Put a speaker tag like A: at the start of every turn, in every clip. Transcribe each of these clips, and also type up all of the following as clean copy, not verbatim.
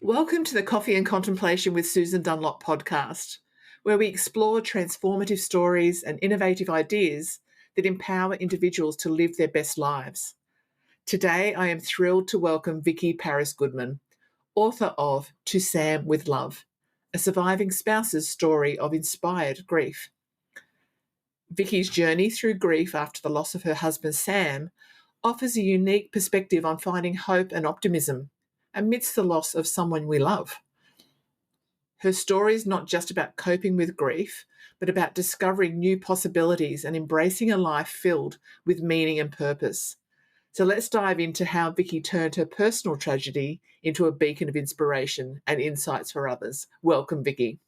A: Welcome to the Coffee and Contemplation with Susan Dunlop podcast, where we explore transformative stories and innovative ideas that empower individuals to live their best lives. Today, I am thrilled to welcome Vicki Paris Goodman, author of To Sam with Love, a surviving spouse's story of inspired grief. Vicki's journey through grief after the loss of her husband Sam offers a unique perspective on finding hope and optimism amidst the loss of someone we love. Her story is not just about coping with grief, but about discovering new possibilities and embracing a life filled with meaning and purpose. So let's dive into how Vicki turned her personal tragedy into a beacon of inspiration and insights for others. Welcome, Vicki.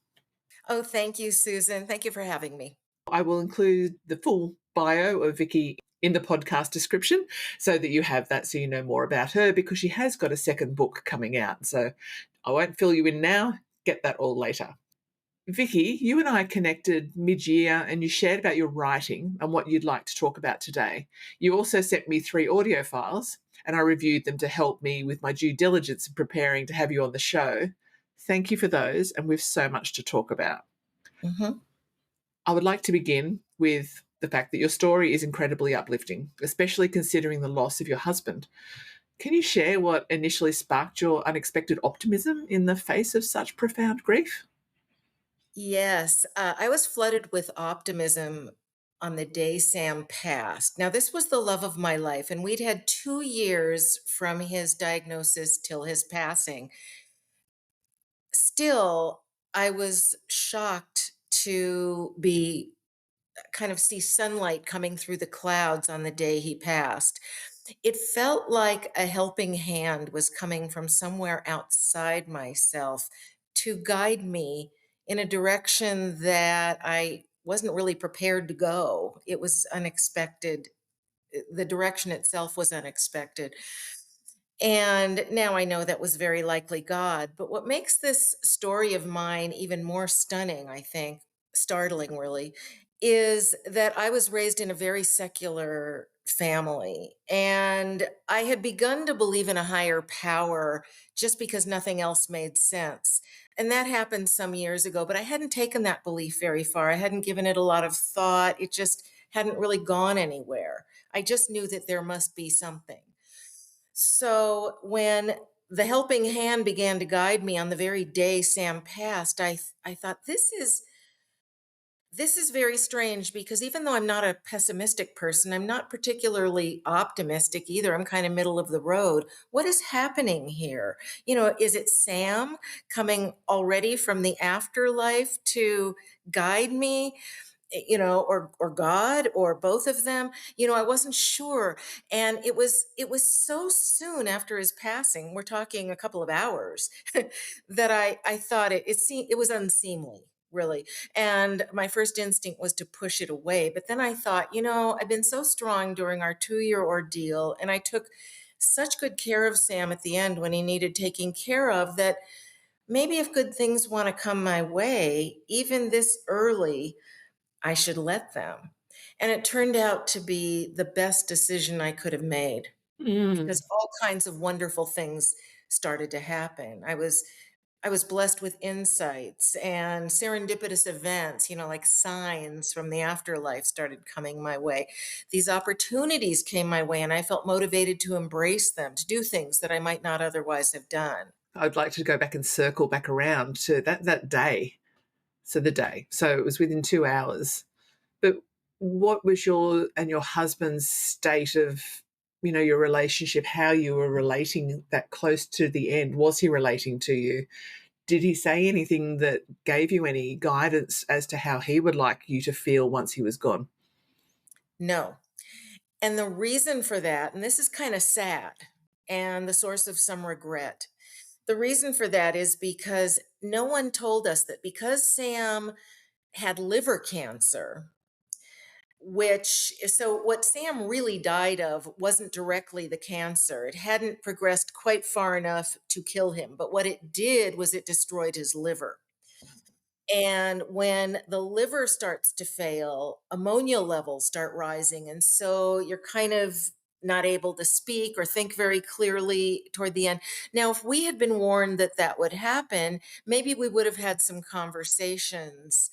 B: Oh, thank you, Susan. Thank you for having me.
A: I will include the full bio of Vicki in the podcast description so that you have that so you know more about her, because she has got a second book coming out. So I won't fill you in now, get that all later. Vicki, you and I connected mid-year and you shared about your writing and what you'd like to talk about today. You also sent me 3 audio files and I reviewed them to help me with my due diligence in preparing to have you on the show. Thank you for those, and we've so much to talk about.
B: Mhm.
A: I would like to begin with the fact that your story is incredibly uplifting, especially considering the loss of your husband. Can you share what initially sparked your unexpected optimism in the face of such profound grief?
B: Yes, I was flooded with optimism on the day Sam passed. Now, this was the love of my life, and we'd had 2 years from his diagnosis till his passing. Still, I was shocked to be kind of see sunlight coming through the clouds on the day he passed. It felt like a helping hand was coming from somewhere outside myself to guide me in a direction that I wasn't really prepared to go. It was unexpected. The direction itself was unexpected. And now I know that was very likely God. But what makes this story of mine even more stunning, I think, startling really, is that I was raised in a very secular family. And I had begun to believe in a higher power just because nothing else made sense. And that happened some years ago, but I hadn't taken that belief very far. I hadn't given it a lot of thought. It just hadn't really gone anywhere. I just knew that there must be something. So when the helping hand began to guide me on the very day Sam passed, I thought this is very strange, because even though I'm not a pessimistic person, I'm not particularly optimistic either. I'm kind of middle of the road. What is happening here? Is it Sam coming already from the afterlife to guide me? Or God, or both of them. I wasn't sure. And it was so soon after his passing, we're talking a couple of hours, that I thought it was unseemly, really. And my first instinct was to push it away. But then I thought, I've been so strong during our 2-year ordeal, and I took such good care of Sam at the end when he needed taking care of, that maybe if good things want to come my way, even this early, I should let them. And it turned out to be the best decision I could have made,
A: Mm.
B: because all kinds of wonderful things started to happen. I was blessed with insights and serendipitous events, like signs from the afterlife started coming my way. These opportunities came my way, and I felt motivated to embrace them, to do things that I might not otherwise have done.
A: I'd like to go back and circle back around to that day. So the day. So it was within 2 hours. But what was your and your husband's state of, your relationship, how you were relating that close to the end? Was he relating to you? Did he say anything that gave you any guidance as to how he would like you to feel once he was gone?
B: No. And the reason for that, and this is kind of sad and the source of some regret, the reason for that is because no one told us that because Sam had liver cancer, so what Sam really died of wasn't directly the cancer. It hadn't progressed quite far enough to kill him, but what it did was it destroyed his liver. And when the liver starts to fail, ammonia levels start rising. And so you're kind of not able to speak or think very clearly toward the end. Now, if we had been warned that that would happen, maybe we would have had some conversations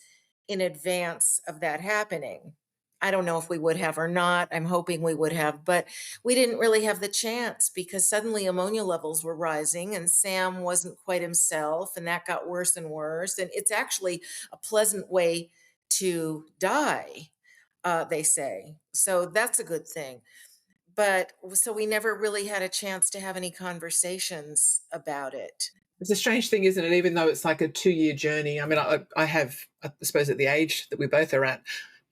B: in advance of that happening. I don't know if we would have or not. I'm hoping we would have, but we didn't really have the chance because suddenly ammonia levels were rising and Sam wasn't quite himself, and that got worse and worse. And it's actually a pleasant way to die, they say. So that's a good thing. But so we never really had a chance to have any conversations about it.
A: It's a strange thing, isn't it? Even though it's like a 2-year journey. I mean, I have, I suppose, at the age that we both are at,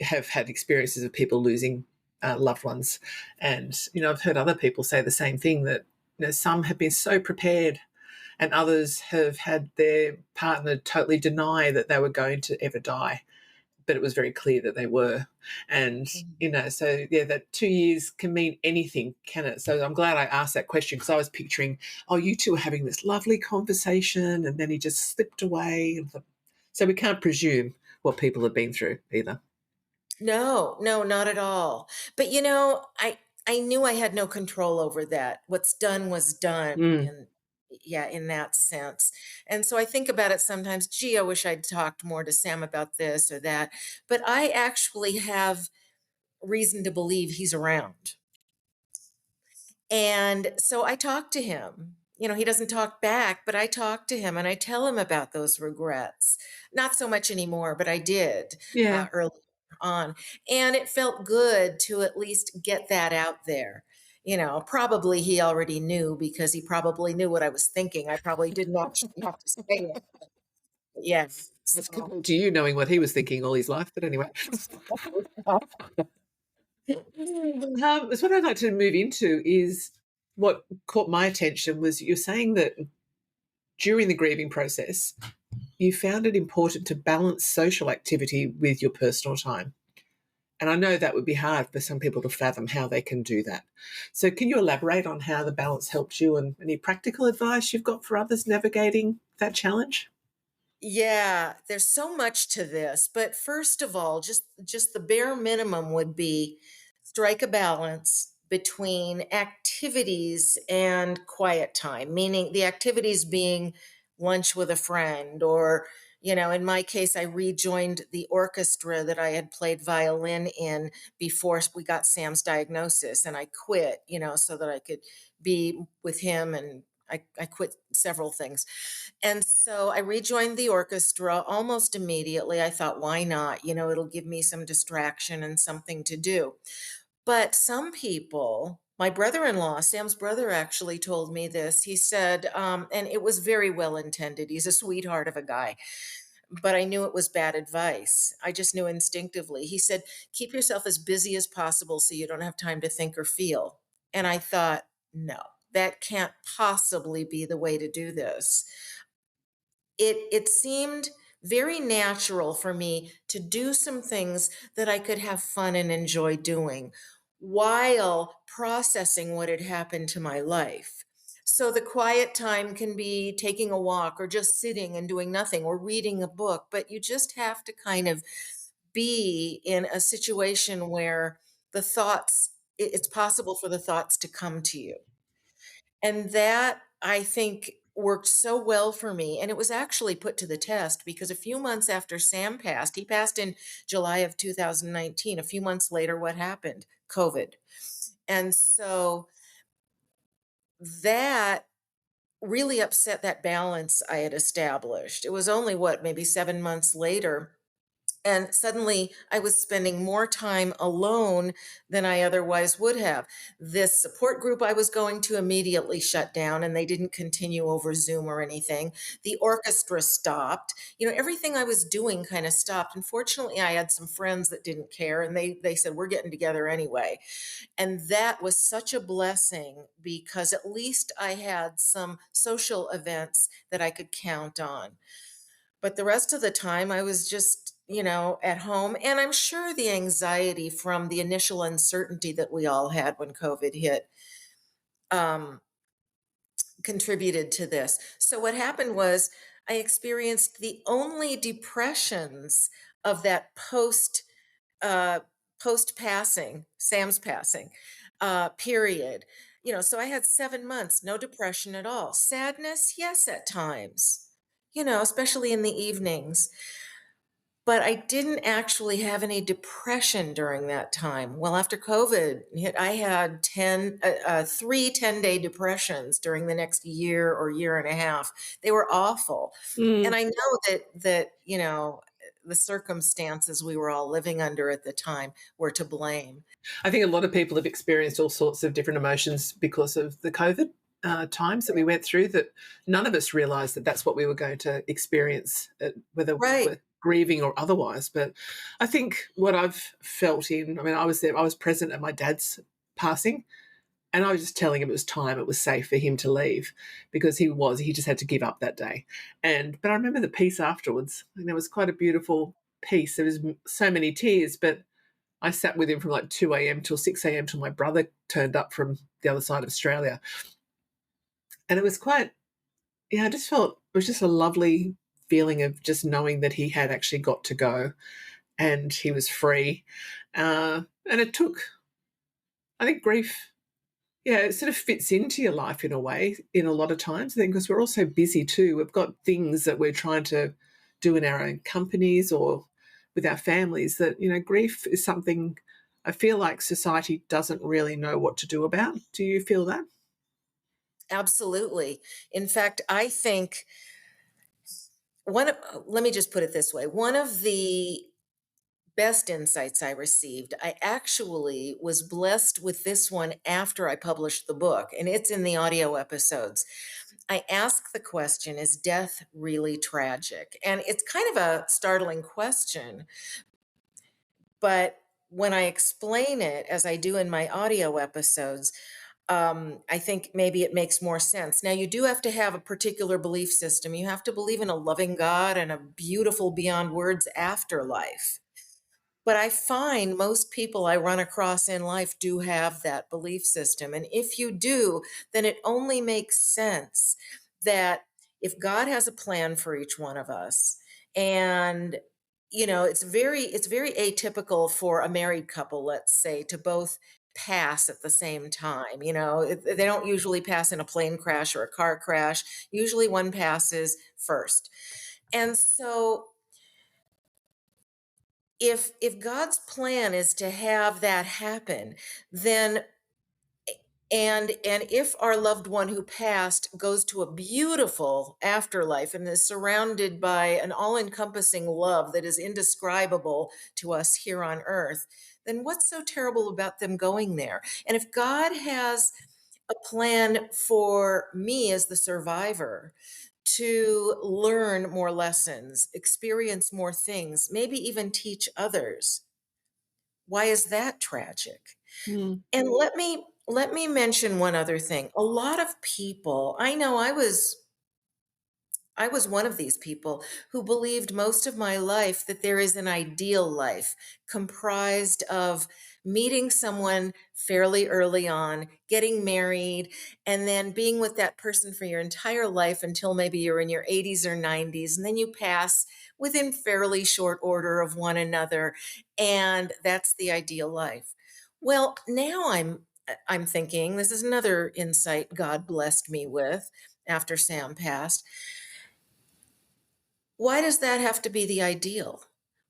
A: have had experiences of people losing loved ones, and I've heard other people say the same thing, that some have been so prepared, and others have had their partner totally deny that they were going to ever die, but it was very clear that they were. And,
B: Mhm.
A: so yeah, that 2 years can mean anything, can it? So I'm glad I asked that question, because I was picturing, oh, you two are having this lovely conversation and then he just slipped away. So we can't presume what people have been through either.
B: No, no, not at all. But I knew I had no control over that. What's done was done,
A: Mm.
B: and yeah, in that sense. And so I think about it sometimes, gee, I wish I'd talked more to Sam about this or that. But I actually have reason to believe he's around. And so I talk to him. He doesn't talk back, but I talk to him and I tell him about those regrets. Not so much anymore, but I did
A: Yeah.
B: early on. And it felt good to at least get that out there. Probably he already knew because he probably knew what I was thinking. I probably didn't actually have to say it. Yeah.
A: That's
B: So,
A: compared to you knowing what he was thinking all his life. But anyway, so what I'd like to move into is what caught my attention was you're saying that during the grieving process, you found it important to balance social activity with your personal time. And I know that would be hard for some people to fathom how they can do that. So, can you elaborate on how the balance helps you, and any practical advice you've got for others navigating that challenge?
B: yeah, there's so much to this, but first of all, just the bare minimum would be strike a balance between activities and quiet time, meaning the activities being lunch with a friend, or in my case I rejoined the orchestra that I had played violin in before we got Sam's diagnosis, and I quit, so that I could be with him, and I quit several things. And so I rejoined the orchestra almost immediately. I thought, why not? It'll give me some distraction and something to do. But some people, my brother in law, Sam's brother, actually told me this. He said, and it was very well intended. He's a sweetheart of a guy, but I knew it was bad advice. I just knew instinctively. He said, keep yourself as busy as possible so you don't have time to think or feel. And I thought, no, that can't possibly be the way to do this. It seemed very natural for me to do some things that I could have fun and enjoy doing while processing what had happened to my life. So the quiet time can be taking a walk or just sitting and doing nothing or reading a book, but you just have to kind of be in a situation where it's possible for the thoughts to come to you. And that, I think, worked so well for me, and it was actually put to the test because a few months after Sam passed, he passed in July of 2019. A few months later, what happened? COVID. And so that really upset that balance I had established. It was only what, maybe 7 months later, and suddenly I was spending more time alone than I otherwise would have. This support group I was going to immediately shut down and they didn't continue over Zoom or anything. The orchestra stopped. Everything I was doing kind of stopped. Unfortunately, I had some friends that didn't care and they said, we're getting together anyway. And that was such a blessing because at least I had some social events that I could count on. But the rest of the time, I was just, at home. And I'm sure the anxiety from the initial uncertainty that we all had when COVID hit um, contributed to this. So what happened was I experienced the only depressions of that uh, post passing, Sam's passing. period. So I had 7 months, no depression at all. Sadness, yes, at times, especially in the evenings. But I didn't actually have any depression during that time. Well, after COVID hit, I had 3 10-day depressions during the next year or year and a half. They were awful. And
A: Mm.
B: I know that the circumstances we were all living under at the time were to blame.
A: I think a lot of people have experienced all sorts of different emotions because of the COVID times that we went through, that none of us realised that that's what we were going to experience, whether
B: Right.
A: we're grieving or otherwise. But I think what I've felt I mean, I was there, I was present at my dad's passing, and I was just telling him it was time, it was safe for him to leave, because he just had to give up that day. But I remember the peace afterwards, and it was quite a beautiful peace. There was so many tears, but I sat with him from like 2 a.m. till 6 a.m. till my brother turned up from the other side of Australia. And it was quite, yeah, I just felt it was just a lovely feeling of just knowing that he had actually got to go and he was free. And it took, I think grief, yeah, it sort of fits into your life in a way, in a lot of times, I think, because we're all so busy too. We've got things that we're trying to do in our own companies or with our families, that, grief is something I feel like society doesn't really know what to do about. Do you feel that?
B: Absolutely. In fact, I think let me just put it this way. One of the best insights I received, I actually was blessed with this one after I published the book, and it's in the audio episodes. I ask the question, is death really tragic? And it's kind of a startling question, but when I explain it, as I do in my audio episodes, I think maybe it makes more sense. Now, you do have to have a particular belief system. You have to believe in a loving God and a beautiful, beyond words afterlife. But I find most people I run across in life do have that belief system. And if you do, then it only makes sense that if God has a plan for each one of us, and it's very atypical for a married couple, let's say, to both pass at the same time. They don't usually pass in a plane crash or a car crash. Usually one passes first. And so if God's plan is to have that happen, then and if our loved one who passed goes to a beautiful afterlife and is surrounded by an all-encompassing love that is indescribable to us here on earth, then what's so terrible about them going there? And if God has a plan for me as the survivor to learn more lessons, experience more things, maybe even teach others, why is that tragic?
A: Mm.
B: And let me mention one other thing. A lot of people, I know I was one of these people who believed most of my life that there is an ideal life comprised of meeting someone fairly early on, getting married, and then being with that person for your entire life until maybe you're in your 80s or 90s, and then you pass within fairly short order of one another, and that's the ideal life. Well, now I'm thinking, this is another insight God blessed me with after Sam passed. Why does that have to be the ideal?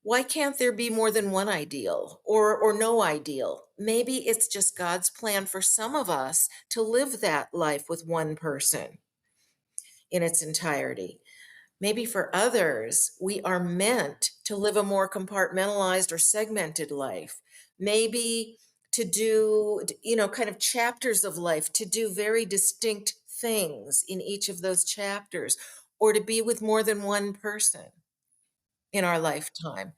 B: Why can't there be more than one ideal or no ideal? Maybe it's just God's plan for some of us to live that life with one person in its entirety. Maybe for others, we are meant to live a more compartmentalized or segmented life. Maybe to do, kind of chapters of life, to do very distinct things in each of those chapters, or to be with more than one person in our lifetime.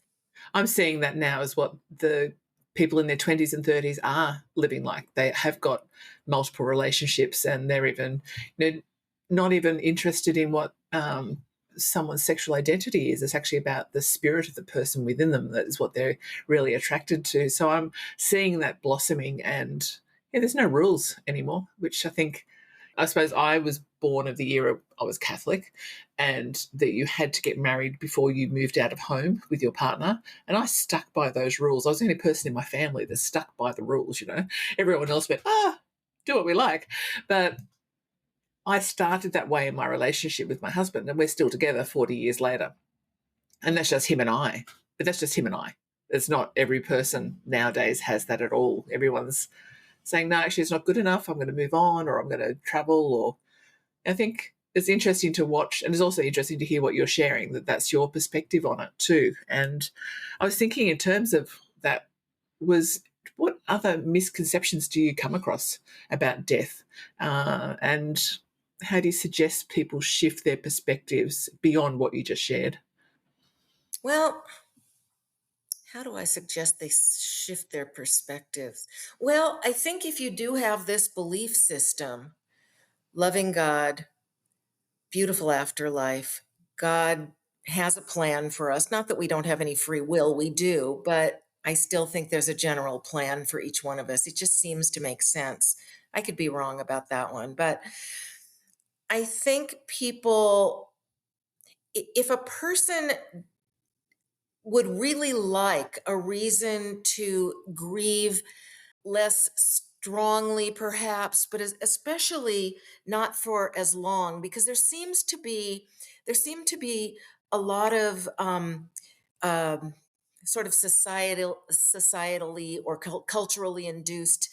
A: I'm seeing that now as what the people in their 20s and 30s are living like. They have got multiple relationships, and they're even, not even interested in what someone's sexual identity is. It's actually about the spirit of the person within them. That is what they're really attracted to. So I'm seeing that blossoming, and yeah, there's no rules anymore, which I think I suppose I was born of the era I was Catholic, and that you had to get married before you moved out of home with your partner. And I stuck by those rules. I was the only person in my family that stuck by the rules, you know. Everyone else went, do what we like. But I started that way in my relationship with my husband, and we're still together 40 years later. And that's just him and I. But that's just him and I. It's not every person nowadays has that at all. Everyone's saying, no, actually, it's not good enough. I'm going to move on, or I'm going to travel. Or I think it's interesting to watch, and it's also interesting to hear what you're sharing, that that's your perspective on it too. And I was thinking in terms of that, was what other misconceptions do you come across about death? And how do you suggest people shift their perspectives beyond what you just shared?
B: Well, how do I suggest they shift their perspectives? Well, I think if you do have this belief system, loving God, beautiful afterlife, God has a plan for us. Not that we don't have any free will, we do, but I still think there's a general plan for each one of us. It just seems to make sense. I could be wrong about that one, but I think people, if a person would really like a reason to grieve less strongly perhaps, but especially not for as long, because there seem to be a lot of um, sort of societally or culturally induced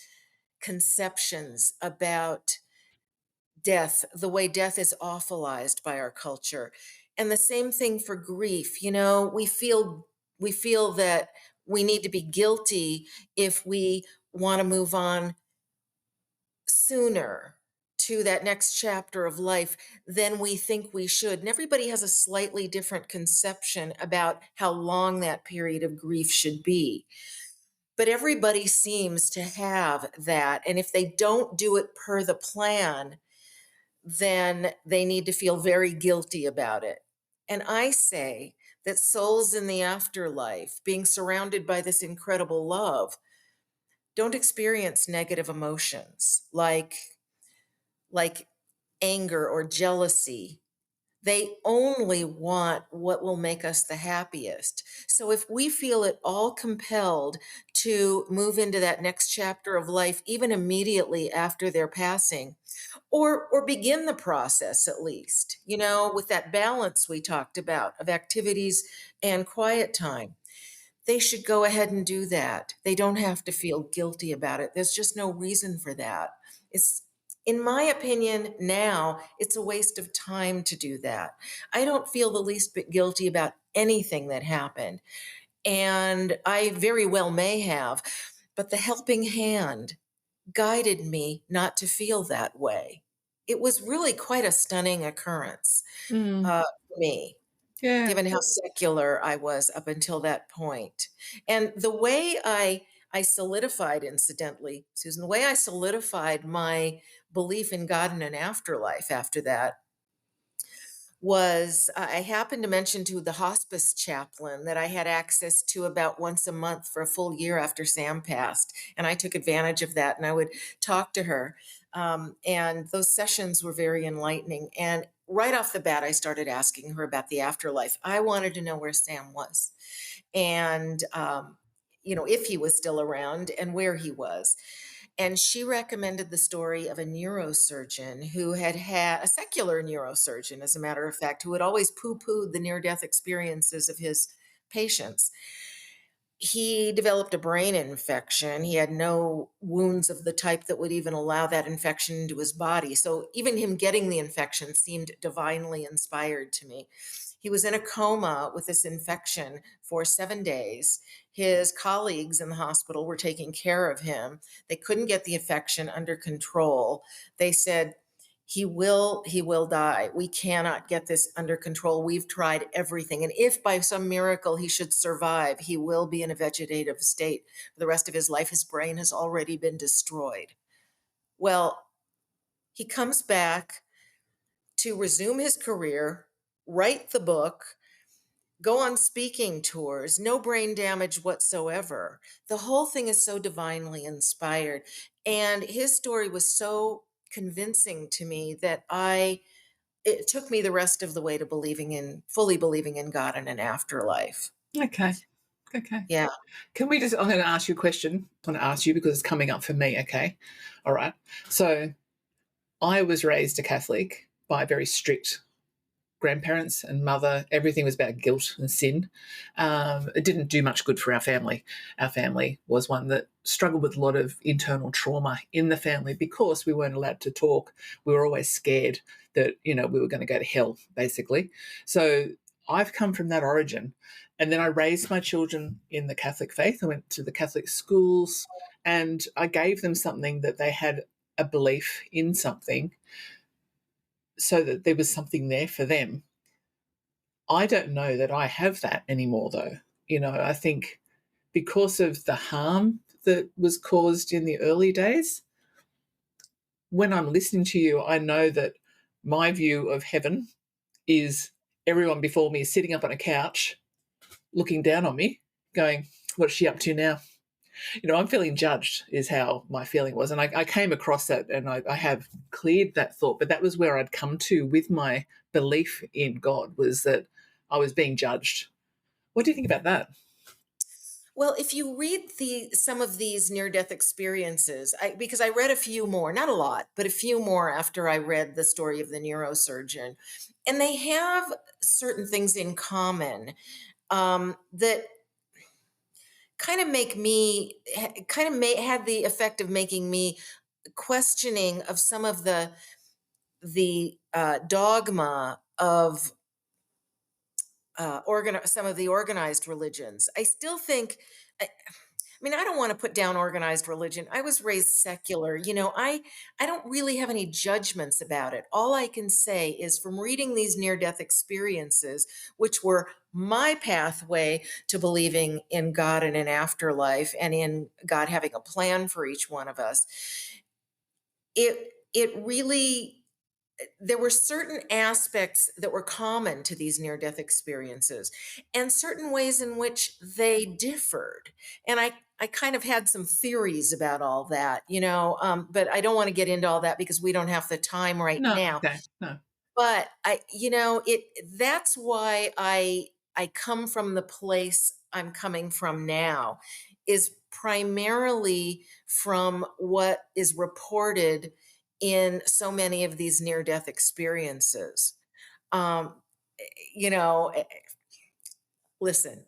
B: conceptions about death, the way death is awfulized by our culture. And the same thing for grief. You know, we feel that we need to be guilty if we want to move on sooner to that next chapter of life than we think we should. And everybody has a slightly different conception about how long that period of grief should be. But everybody seems to have that. And if they don't do it per the plan, then they need to feel very guilty about it. And I say that souls in the afterlife, being surrounded by this incredible love, don't experience negative emotions like anger or jealousy. They only want what will make us the happiest. So if we feel at all compelled to move into that next chapter of life, even immediately after their passing, or begin the process at least, you know, with that balance we talked about of activities and quiet time, they should go ahead and do that. They don't have to feel guilty about it. There's just no reason for that. It's, in my opinion, now it's a waste of time to do that. I don't feel the least bit guilty about anything that happened. And I very well may have, but the helping hand guided me not to feel that way. It was really quite a stunning occurrence
A: Mm,
B: for me,
A: yeah.
B: given how secular I was up until that point. And the way I solidified, incidentally, Susan, the way I solidified my belief in God and an afterlife after that was I happened to mention to the hospice chaplain that I had access to about once a month for a full year after Sam passed. And I took advantage of that and I would talk to her. And those sessions were very enlightening. And right off the bat, I started asking her about the afterlife. I wanted to know where Sam was and, if he was still around and where he was. And she recommended the story of a neurosurgeon who had a secular neurosurgeon, as a matter of fact, who had always poo pooed the near death experiences of his patients. He developed a brain infection. He had no wounds of the type that would even allow that infection into his body. So even him getting the infection seemed divinely inspired to me. He was in a coma with this infection for 7 days. His colleagues in the hospital were taking care of him. They couldn't get the infection under control. They said, he will die. We cannot get this under control. We've tried everything. And if by some miracle he should survive, he will be in a vegetative state for the rest of his life. His brain has already been destroyed. Well, he comes back to resume his career, write the book, go on speaking tours, no brain damage whatsoever. The whole thing is so divinely inspired. And his story was so convincing to me that it took me the rest of the way to fully believing in God and an afterlife.
A: Okay. Okay.
B: Yeah.
A: Can we just, I'm going to ask you a question. I'm going to ask you because it's coming up for me. Okay. All right. So I was raised a Catholic by very strict grandparents and mother. Everything was about guilt and sin. It didn't do much good for our family. Our family was one that struggled with a lot of internal trauma in the family because we weren't allowed to talk. We were always scared that, we were going to go to hell, basically. So I've come from that origin. And then I raised my children in the Catholic faith. I went to the Catholic schools and I gave them something that they had a belief in something so that there was something there for them. I don't know that I have that anymore, though. I think because of the harm that was caused in the early days, when I'm listening to you, I know that my view of heaven is everyone before me is sitting up on a couch looking down on me, going, "What's she up to now?" I'm feeling judged, is how my feeling was. And I came across that and I have cleared that thought. But that was where I'd come to with my belief in God, was that I was being judged. What do you think about that?
B: Well, if you read some of these near-death experiences, because I read a few more, not a lot, but a few more after I read the story of the neurosurgeon, and they have certain things in common that kind of make me kind of had the effect of making me questioning of some of the dogma of some of the organized religions. I still think, I mean, I don't want to put down organized religion. I was raised secular. I don't really have any judgments about it. All I can say is from reading these near-death experiences, which were my pathway to believing in God and an afterlife and in God having a plan for each one of us, it really there were certain aspects that were common to these near death experiences and certain ways in which they differed. And I kind of had some theories about all that, but I don't want to get into all that because we don't have the time right
A: No,
B: now.
A: okay, no.
B: But that's why I come from the place I'm coming from now, is primarily from what is reported in so many of these near death experiences. Um, you know, eh, Listen,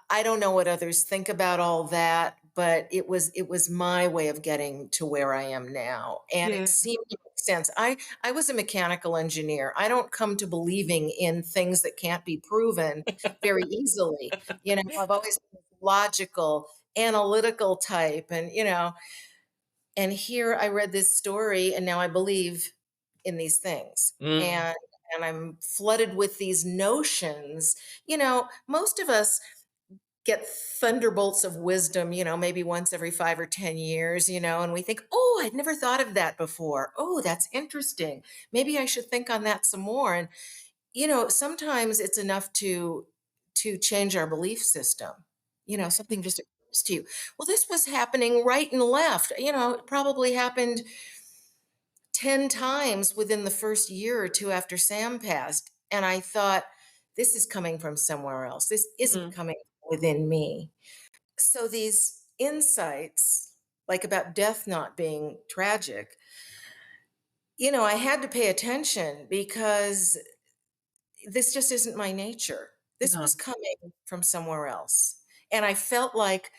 B: I don't know what others think about all that, but it was my way of getting to where I am now, and it
A: Yeah.
B: seemed to make sense. I was a mechanical engineer. I don't come to believing in things that can't be proven very easily. I've always been a logical, analytical type, and here I read this story, and now I believe in these things.
A: Mm.
B: And I'm flooded with these notions. Most of us get thunderbolts of wisdom, maybe once every 5 or 10 years, and we think, oh, I'd never thought of that before. Oh, that's interesting. Maybe I should think on that some more. And, sometimes it's enough to change our belief system. Something just occurs to you. Well, this was happening right and left. It probably happened 10 times within the first year or two after Sam passed. And I thought, this is coming from somewhere else. This isn't
A: Mm.
B: coming within me. So these insights, like about death not being tragic, I had to pay attention because this just isn't my nature. This
A: No.
B: was coming from somewhere else. And I felt like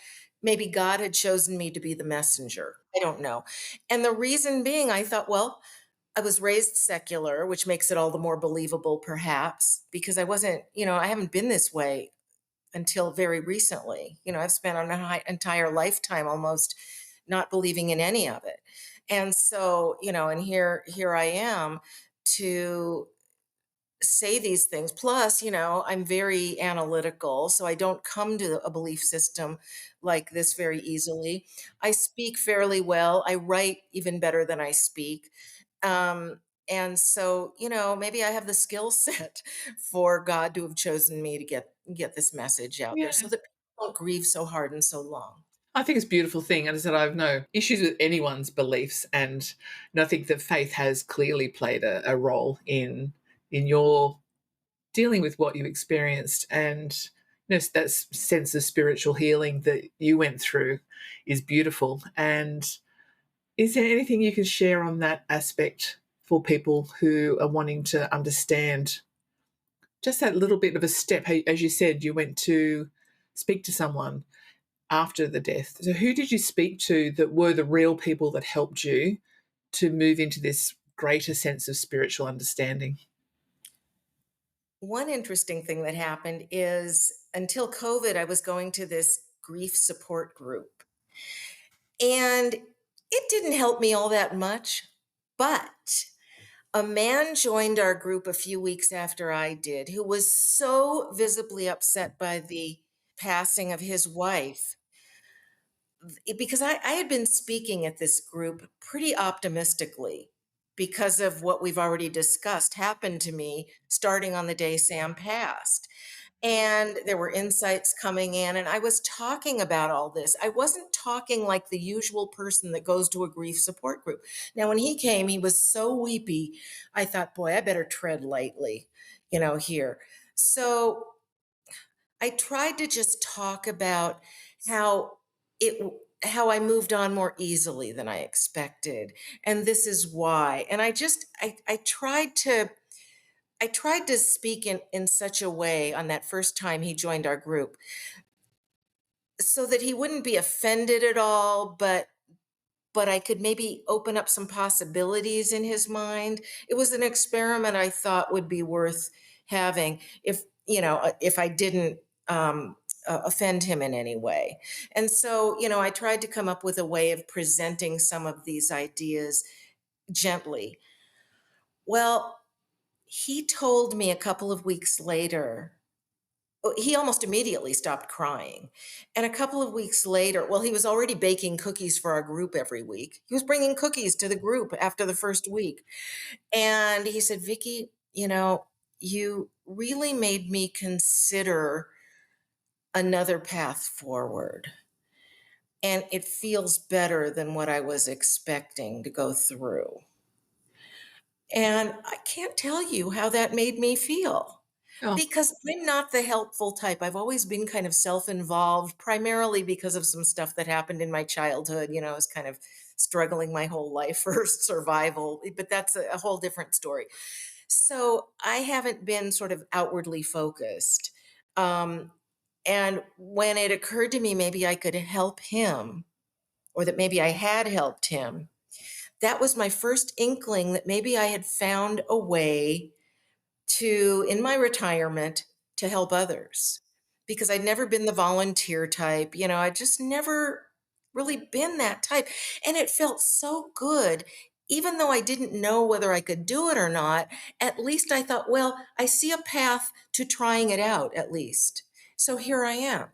B: maybe God had chosen me to be the messenger. I don't know. And the reason being, I thought, well, I was raised secular, which makes it all the more believable, perhaps, because I haven't been this way until very recently. I've spent an entire lifetime almost not believing in any of it. And so, and here I am to say these things. Plus, I'm very analytical, so I don't come to a belief system like this very easily. I speak fairly well. I write even better than I speak. Um, and so, maybe I have the skill set for God to have chosen me to get this message out there so
A: Yeah.
B: that people don't grieve so hard and so long.
A: I think it's a beautiful thing. And as I said, I have no issues with anyone's beliefs. And I think that faith has clearly played a role in your dealing with what you experienced. And that sense of spiritual healing that you went through is beautiful. And is there anything you can share on that aspect for people who are wanting to understand just that little bit of a step? As you said, you went to speak to someone after the death. So, who did you speak to that were the real people that helped you to move into this greater sense of spiritual understanding?
B: One interesting thing that happened is until COVID, I was going to this grief support group. And it didn't help me all that much, but a man joined our group a few weeks after I did who was so visibly upset by the passing of his wife. Because I had been speaking at this group pretty optimistically because of what we've already discussed happened to me starting on the day Sam passed. And there were insights coming in, and I was talking about all this. I wasn't talking like the usual person that goes to a grief support group. Now, when he came, he was so weepy. I thought, boy, I better tread lightly, here. So I tried to just talk about how it how I moved on more easily than I expected. And this is why. And I tried to speak in such a way on that first time he joined our group so that he wouldn't be offended at all, but I could maybe open up some possibilities in his mind. It was an experiment I thought would be worth having if I didn't offend him in any way. And so, I tried to come up with a way of presenting some of these ideas gently. Well, he told me a couple of weeks later. He almost immediately stopped crying. And a couple of weeks later, well, he was already baking cookies for our group every week. He was bringing cookies to the group after the first week. And he said, Vicki, you really made me consider another path forward. And it feels better than what I was expecting to go through. And I can't tell you how that made me feel.
A: Oh,
B: Because I'm not the helpful type. I've always been kind of self-involved, primarily because of some stuff that happened in my childhood. I was kind of struggling my whole life for survival, but that's a whole different story. So I haven't been sort of outwardly focused. Um, and when it occurred to me maybe I could help him, or that maybe I had helped him, that was my first inkling that maybe I had found a way in my retirement, to help others, because I'd never been the volunteer type. I just never really been that type. And it felt so good. Even though I didn't know whether I could do it or not, at least I thought, well, I see a path to trying it out at least. So here I am,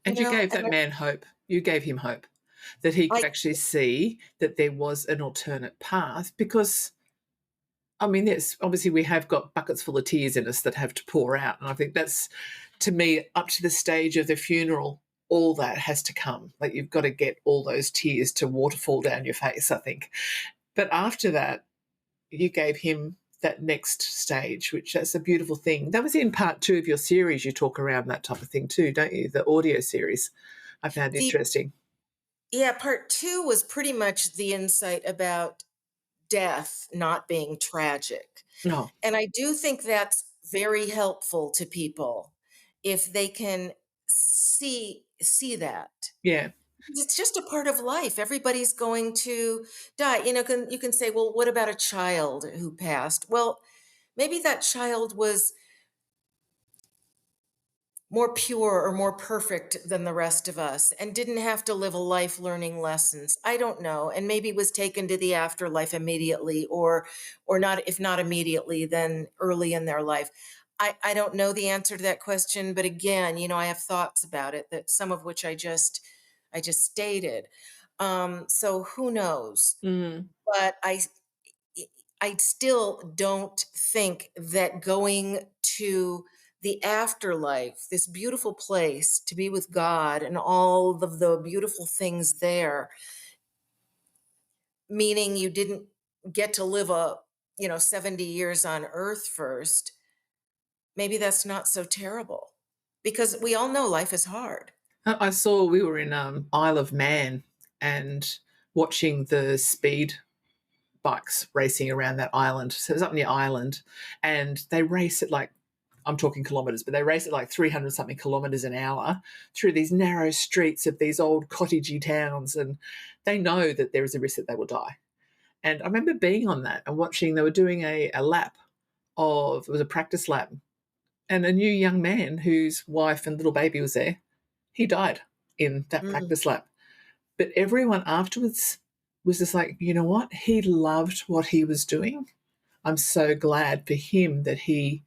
A: and you gave
B: and
A: that man hope. You gave him hope that he could
B: I,
A: actually see that there was an alternate path because I mean, there's obviously we have got buckets full of tears in us that have to pour out. And I think that's, to me, up to the stage of the funeral, all that has to come. Like you've got to get all those tears to waterfall down your face, I think. But after that, you gave him that next stage, which that's a beautiful thing. That was in part 2 of your series. You talk around that type of thing too, don't you? The audio series I found
B: the
A: interesting.
B: yeah, part 2 was pretty much the insight about death not being tragic.
A: Oh,
B: And I do think that's very helpful to people if they can see that.
A: yeah.
B: It's just a part of life. Everybody's going to die. You can say, well, what about a child who passed? Well, maybe that child was more pure or more perfect than the rest of us and didn't have to live a life learning lessons. I don't know. And maybe was taken to the afterlife immediately, or not, if not immediately, then early in their life. I don't know the answer to that question, but again, I have thoughts about it, that some of which I just stated. So who knows?
A: Mm.
B: But I still don't think that going to the afterlife, this beautiful place to be with God and all of the beautiful things there, meaning you didn't get to live 70 years on earth first, maybe that's not so terrible because we all know life is hard.
A: I saw we were in Isle of Man and watching the speed bikes racing around that island. So it was up near Ireland, and they race at like, I'm talking kilometres, but they race at like 300 something kilometres an hour through these narrow streets of these old cottagey towns, and they know that there is a risk that they will die. And I remember being on that and watching, they were doing a lap of, it was a practice lap, and a new young man whose wife and little baby was there, he died in that
B: Mm.
A: practice lap. But everyone afterwards was just like, you know what? He loved what he was doing. I'm so glad for him that he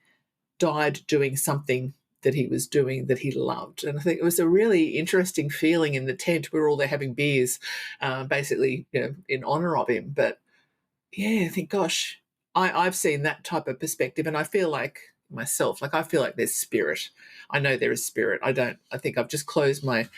A: died doing something that he was doing that he loved. And I think it was a really interesting feeling in the tent. We were all there having beers, basically, in honor of him. But yeah, I think, gosh, I've seen that type of perspective, and I feel like myself, like I feel like there's spirit. I know there is spirit. I think I've just closed my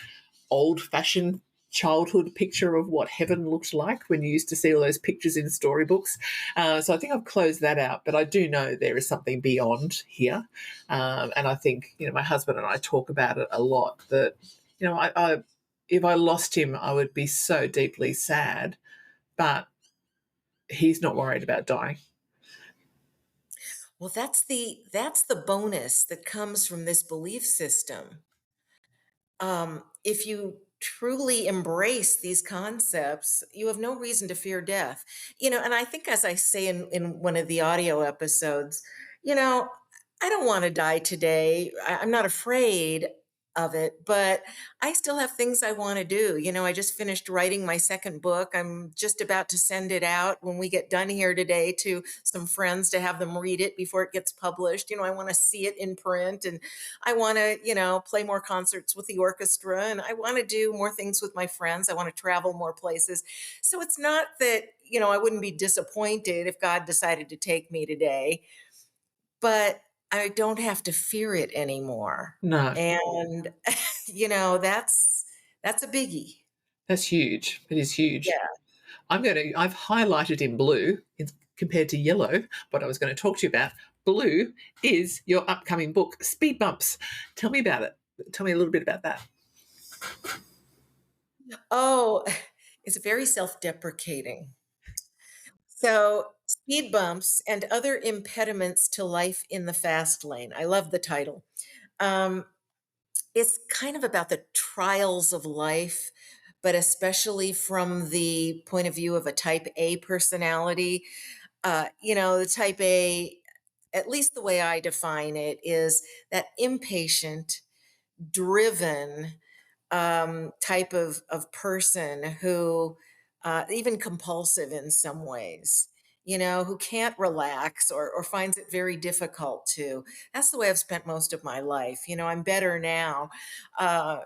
A: old fashioned childhood picture of what heaven looked like when you used to see all those pictures in storybooks. So I think I've closed that out, but I do know there is something beyond here. And I think, my husband and I talk about it a lot that, if I lost him, I would be so deeply sad, but he's not worried about dying.
B: Well, that's the bonus that comes from this belief system. If you truly embrace these concepts, you have no reason to fear death. And I think, as I say in one of the audio episodes, you know, I don't want to die today. I'm not afraid of it, but I still have things I want to do. I just finished writing my second book. I'm just about to send it out when we get done here today to some friends to have them read it before it gets published. I want to see it in print, and I want to, play more concerts with the orchestra, and I want to do more things with my friends. I want to travel more places. So it's not that, I wouldn't be disappointed if God decided to take me today, but I don't have to fear it anymore.
A: No,
B: And, that's a biggie.
A: that's huge. It is huge.
B: Yeah.
A: I've highlighted in blue compared to yellow what I was going to talk to you about. Blue is your upcoming book, Speed Bumps. Tell me about it. Tell me a little bit about that.
B: Oh, it's very self-deprecating. So, speed bumps and other impediments to life in the fast lane. I love the title. Um, it's kind of about the trials of life, but especially from the point of view of a type A personality. The type A, at least the way I define it, is that impatient, driven type of person who, even compulsive in some ways, who can't relax or finds it very difficult to. That's the way I've spent most of my life. I'm better now, uh,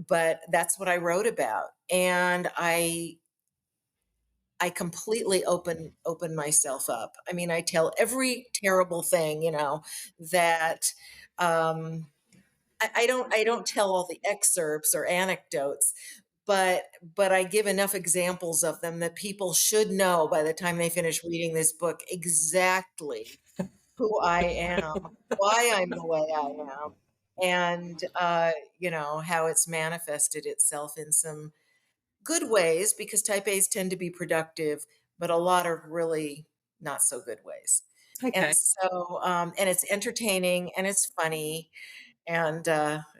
B: but that's what I wrote about, and I completely open myself up. I mean, I tell every terrible thing, that I don't tell all the excerpts or anecdotes, but I give enough examples of them that people should know by the time they finish reading this book exactly who I am, why I'm the way I am, and how it's manifested itself in some good ways, because type A's tend to be productive, but a lot of really not so good ways.
A: Okay.
B: And so, and it's entertaining and it's funny, and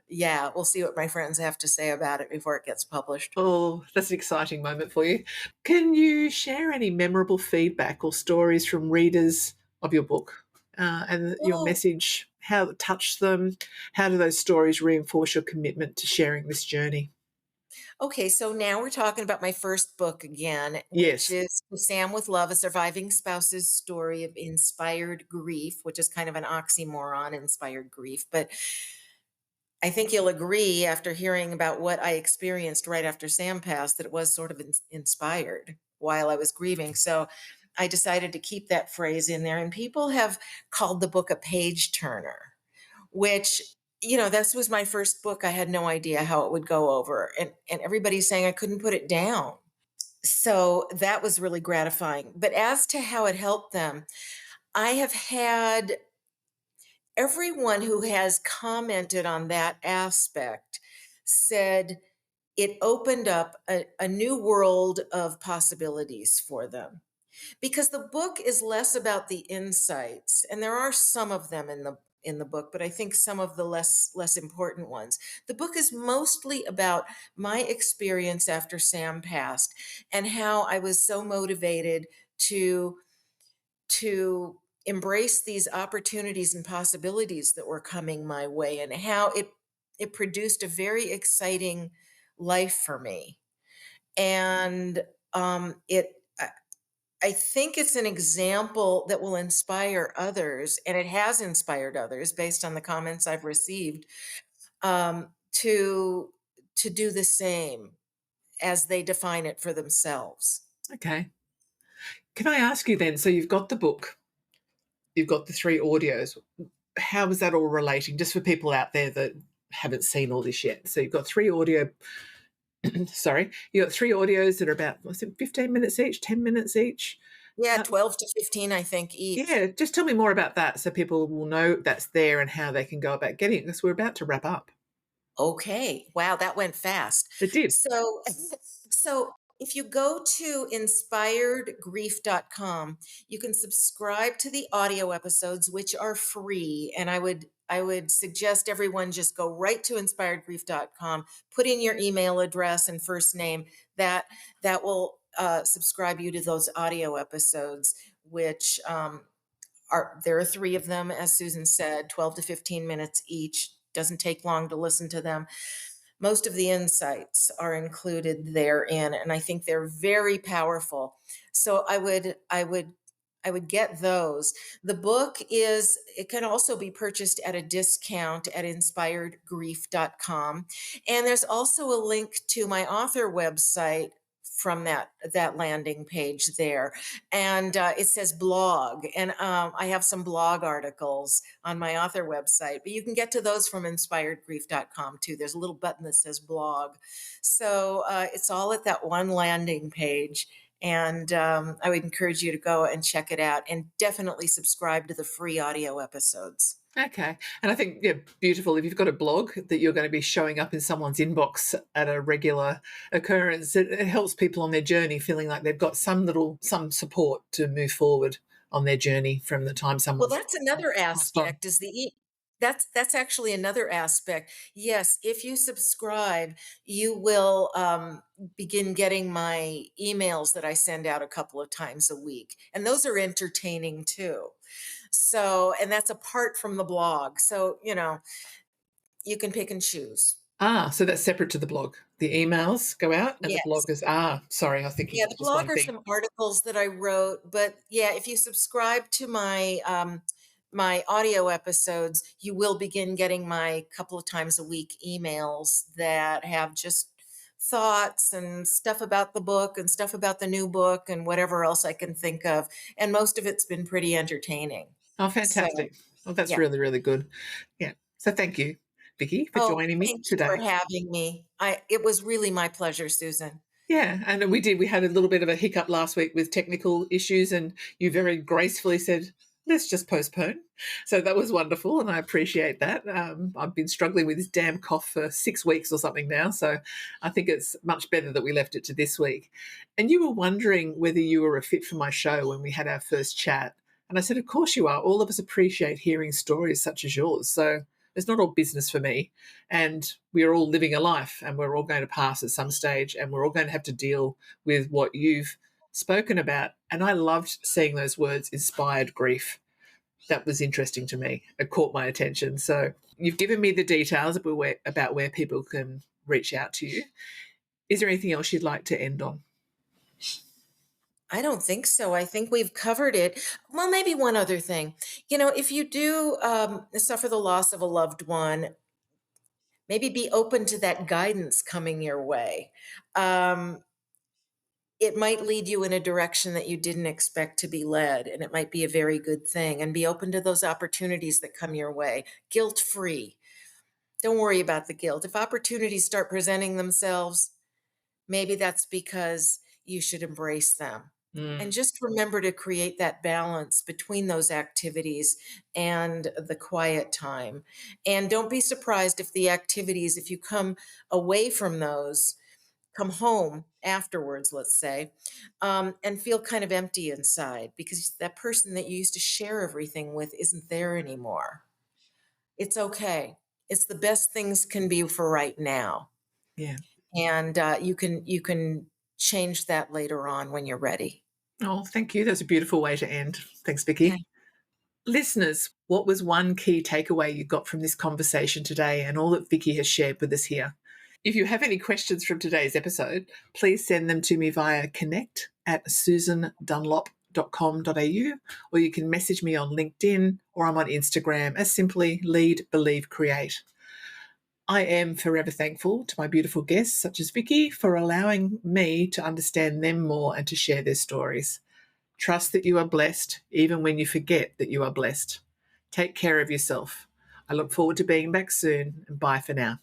B: yeah, we'll see what my friends have to say about it before it gets published.
A: Oh, that's an exciting moment for you. Can you share any memorable feedback or stories from readers of your book and your
B: Oh,
A: message? How it touched them? How do those stories reinforce your commitment to sharing this journey?
B: okay. So now we're talking about my first book again, which
A: Yes.
B: is To Sam with Love, a surviving spouse's story of inspired grief, which is kind of an oxymoron, inspired grief. But I think you'll agree, after hearing about what I experienced right after Sam passed, that it was sort of inspired while I was grieving. So I decided to keep that phrase in there. And people have called the book a page turner, which, this was my first book. I had no idea how it would go over. And everybody's saying I couldn't put it down. So that was really gratifying. But as to how it helped them, I have had everyone who has commented on that aspect said it opened up a new world of possibilities for them, because the book is less about the insights, and there are some of them in the book, but I think some of the less important ones. The book is mostly about my experience after Sam passed, and how I was so motivated to embrace these opportunities and possibilities that were coming my way, and how it produced a very exciting life for me. And it I think it's an example that will inspire others, and it has inspired others based on the comments I've received, to do the same as they define it for themselves.
A: Okay. Can I ask you then? So you've got the book, you've got the three audios. How is that all relating? Just for people out there that haven't seen all this yet. So you've got three audio. Sorry, you got three audios that are about, what's it, 15 minutes each, 10 minutes each.
B: Yeah, 12 to 15, I think, each.
A: Yeah, just tell me more about that so people will know that's there and how they can go about getting it, because we're about to wrap up.
B: Okay. Wow, that went fast.
A: It did.
B: So so if you go to inspiredgrief.com, you can subscribe to the audio episodes, which are free. And I would suggest everyone just go right to inspiredgrief.com, put in your email address and first name. That will subscribe you to those audio episodes, which there are three of them, as Susan said, 12 to 15 minutes each. Doesn't take long to listen to them. Most of the insights are included therein, and I think they're very powerful. So I would get those. The book it can also be purchased at a discount at inspiredgrief.com. And there's also a link to my author website from that landing page there, and it says blog, and I have some blog articles on my author website, but you can get to those from inspiredgrief.com too. There's a little button that says blog, so it's all at that one landing page. And I would encourage you to go and check it out, and definitely subscribe to the free audio episodes.
A: Okay. And I think, yeah, beautiful. If you've got a blog that you're going to be showing up in someone's inbox at a regular occurrence, it helps people on their journey feeling like they've got some support to move forward on their journey from the time
B: Well,
A: someone's
B: that's another
A: passed on.
B: aspect is that's actually another aspect. Yes, if you subscribe, you will begin getting my emails that I send out a couple of times a week. And those are entertaining too. So, and that's apart from the blog. So, you can pick and choose.
A: So that's separate to the blog. The emails go out and the blog
B: Yes.
A: is, sorry, I was thinking
B: Yeah,
A: it
B: the
A: was just
B: blog
A: one
B: are
A: thing.
B: some articles that I wrote, but yeah, if you subscribe to my audio episodes, you will begin getting my couple of times a week emails that have just thoughts and stuff about the book and stuff about the new book and whatever else I can think of. And most of it's been pretty entertaining.
A: Oh,
B: So,
A: fantastic. Well, that's
B: yeah.
A: really, really good. Yeah. So thank you, Vicki, for
B: Oh,
A: joining me
B: thank you for
A: today.
B: having me. It was really my pleasure, Susan.
A: Yeah, and we had a little bit of a hiccup last week with technical issues, and you very gracefully said, let's just postpone. So that was wonderful, and I appreciate that. I've been struggling with this damn cough for 6 weeks or something now, so I think it's much better that we left it to this week. And you were wondering whether you were a fit for my show when we had our first chat. And I said, of course you are. All of us appreciate hearing stories such as yours. So it's not all business for me. And we're all living a life, and we're all going to pass at some stage, and we're all going to have to deal with what you've spoken about. And I loved seeing those words, inspired grief. That was interesting to me. It caught my attention. So you've given me the details about where people can reach out to you. Is there anything else you'd like to end on?
B: I don't think so. I think we've covered it. Well, maybe one other thing. If you do suffer the loss of a loved one, maybe be open to that guidance coming your way. Um, it might lead you in a direction that you didn't expect to be led, and it might be a very good thing. And be open to those opportunities that come your way, guilt free. Don't worry about the guilt. If opportunities start presenting themselves, maybe that's because you should embrace them. And
A: Mm,
B: just remember to create that balance between those activities and the quiet time. And don't be surprised if the activities, if you come away from those, come home afterwards, let's say, and feel kind of empty inside because that person that you used to share everything with isn't there anymore. It's okay. It's the best things can be for right now,
A: yeah.
B: and you can change that later on when you're ready.
A: Oh, thank you. That's a beautiful way to end. Thanks,
B: Okay.
A: Vicki. Listeners, what was one key takeaway you got from this conversation today and all that Vicki has shared with us here? If you have any questions from today's episode, please send them to me via connect@susandunlop.com.au, or you can message me on LinkedIn, or I'm on Instagram as simply Lead, Believe, Create. I am forever thankful to my beautiful guests, such as Vicki, for allowing me to understand them more and to share their stories. Trust that you are blessed, even when you forget that you are blessed. Take care of yourself. I look forward to being back soon, and bye for now.